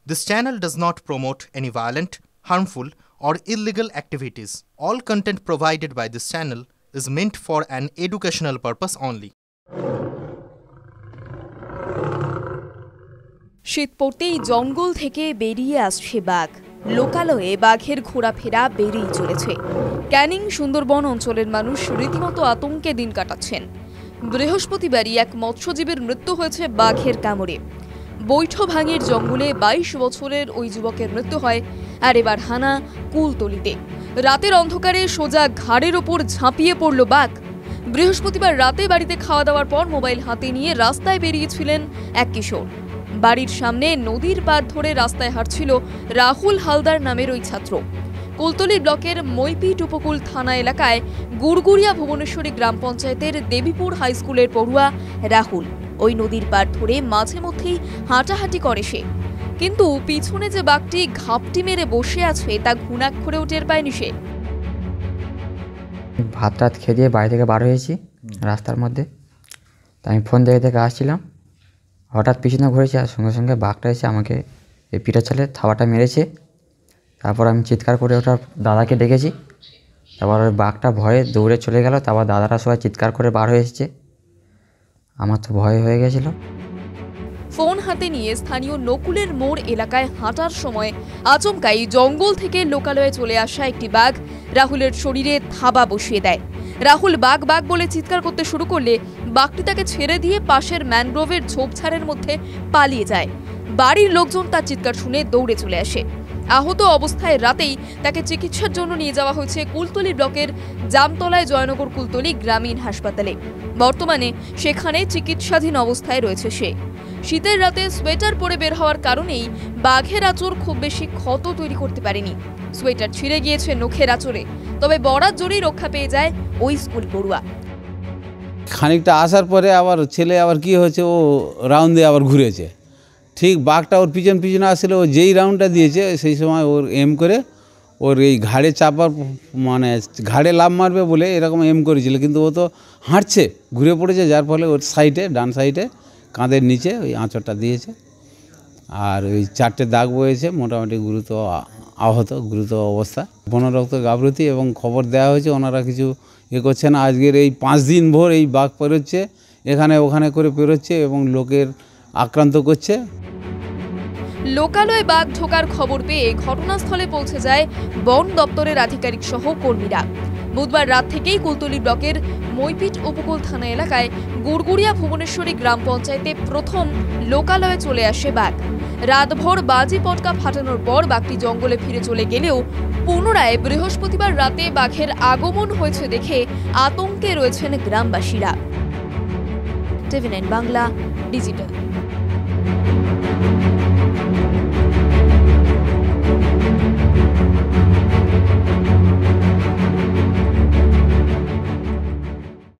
This channel does not promote any violent, harmful, or illegal activities. All content provided by this channel is meant for an educational purpose only. শীত পড়তেই জঙ্গল থেকে বেরিয়ে আসছে বাঘ। লোকালয়ে বাঘের ঘোরাফেরা বেড়েই চলেছে। ক্যানিং সুন্দরবন অঞ্চলের মানুষ রীতিমতো আতঙ্কে দিন কাটাচ্ছেন। বৃহস্পতিবারই এক মৎস্যজীবীর মৃত্যু হয়েছে বাঘের কামড়ে। বৈঠভাঙের জঙ্গলে 22 বছরের ওই যুবকের মৃত্যু হয়। আর এবার হানা কুলতলিতে। রাতের অন্ধকারে সোজা ঘাড়ের ওপর ঝাঁপিয়ে পড়ল বাঘ। বৃহস্পতিবার রাতে বাড়িতে খাওয়া দাওয়ার পর মোবাইল হাতে নিয়ে রাস্তায় বেরিয়েছিলেন এক কিশোর। বাড়ির সামনে নদীর পাড় ধরে রাস্তায় হাঁটছিল রাহুল হালদার নামের ওই ছাত্র। কুলতলি ব্লকের মইপিট উপকূল থানা এলাকায় গুড়গুড়িয়া ভুবনেশ্বরী গ্রাম পঞ্চায়েতের দেবীপুর হাই স্কুলের পড়ুয়া রাহুল ওই নদীর পাড় ধরে মাঝে মধ্যেই হাঁটাহাঁটি করে সে। কিন্তু পিছনে যে বাঘটি ঘাপটি মেরে বসে আছে তা ঘুণাক্ষরেও টের পায়নি সে। ভাত টাত খেয়ে দিয়ে বাড়ি থেকে বার হয়েছি রাস্তার মধ্যে, তা আমি ফোন দেখে আসছিলাম। হঠাৎ পিছনে ঘুরেছি আর সঙ্গে সঙ্গে বাঘটা এসে আমাকে এই পিঠের চালে থাবাটা মেরেছে। তারপর আমি চিৎকার করে ওটা দাদাকে ডেকেছি। তারপর ওই বাঘটা ভয়ে দৌড়ে চলে গেল। তারপর দাদারা সবাই চিৎকার করে বার হয়ে এসেছে। আমার তো ভয় হয়ে গেছিল। ফোন হাতে নিয়ে স্থানীয় নকুলের মোড় এলাকায় হাঁটার সময় আচমকাই জঙ্গল থেকে লোকালয়ে চলে আসা একটি বাঘ রাহুলের শরীরে থাবা বসিয়ে দেয়। রাহুল বাঘ বাঘ বলে চিৎকার করতে শুরু করলে বাঘটি তাকে ছেড়ে দিয়ে পাশের ম্যানগ্রোভের ঝোপঝাড়ের মধ্যে পালিয়ে যায়। বাড়ির লোকজন তার চিৎকার শুনে দৌড়ে চলে আসে। আহত অবস্থায় রাতেই তাকে চিকিৎসার জন্য নিয়ে যাওয়া হয়েছে কুলতলি ব্লকের জামতলায় জয়নগর কুলতলি গ্রামীণ হাসপাতালে। বর্তমানে সেখানে চিকিৎসাধীন অবস্থায় রয়েছে সে। শীতের রাতে সোয়েটার পরে বের হওয়ার কারণেই বাঘের আঁচড় খুব বেশি ক্ষত তৈরি করতে পারেনি। সোয়েটার ছিঁড়ে গিয়েছে নখের আঁচড়ে, তবে বরাত জোরেই রক্ষা পেয়ে যায় ওই স্কুল পড়ুয়া। খানিকটা আসার পরে আবার ছেলে আবার কি হয়েছে, ও রাউন্ড দিয়ে আবার ঘুরেছে। ঠিক বাঘটা ওর পিছনে আসলে ও যেই রাউন্ডটা দিয়েছে সেই সময় ওর এম করে ওর এই ঘাড়ে চাপার মানে ঘাড়ে লাফ মারবে বলে এরকম এম করেছিল, কিন্তু ও তো হাঁটছে ঘুরে পড়েছে, যার ফলে ওর সাইডে ডান সাইডে কাঁধের নিচে ওই আঁচড়টা দিয়েছে। আর ওই 4টে দাগ বয়েছে, মোটামুটি গুরুতর অবস্থা। বনরক্ত গাফরতি এবং খবর দেওয়া হয়েছে, ওনারা কিছু করছে না। আজকের এই 5 দিন ভোর এই বাঘ পেরোচ্ছে, এখানে ওখানে করে পেরোচ্ছে এবং লোকের আক্রান্ত করছে। লোকালয়ে বাঘ ঢোকার খবর পেয়ে ঘটনাস্থলে পৌঁছে যায় বন দপ্তরের আধিকারিক সহ কর্মীরা। বুধবার রাত থেকেই কুলতলি ব্লকের মইপিট উপকূল থানা এলাকায় গুড়গুড়িয়া ভুবনেশ্বরী গ্রাম পঞ্চায়েতে প্রথম লোকালয়ে চলে আসে বাঘ। রাতভর বাজি পটকা ফাটানোর পর বাঘটি জঙ্গলে ফিরে চলে গেলেও পুনরায় বৃহস্পতিবার রাতে বাঘের আগমন হয়েছে দেখে আতঙ্কে রয়েছেন গ্রামবাসীরা। TV9 Bangla digital.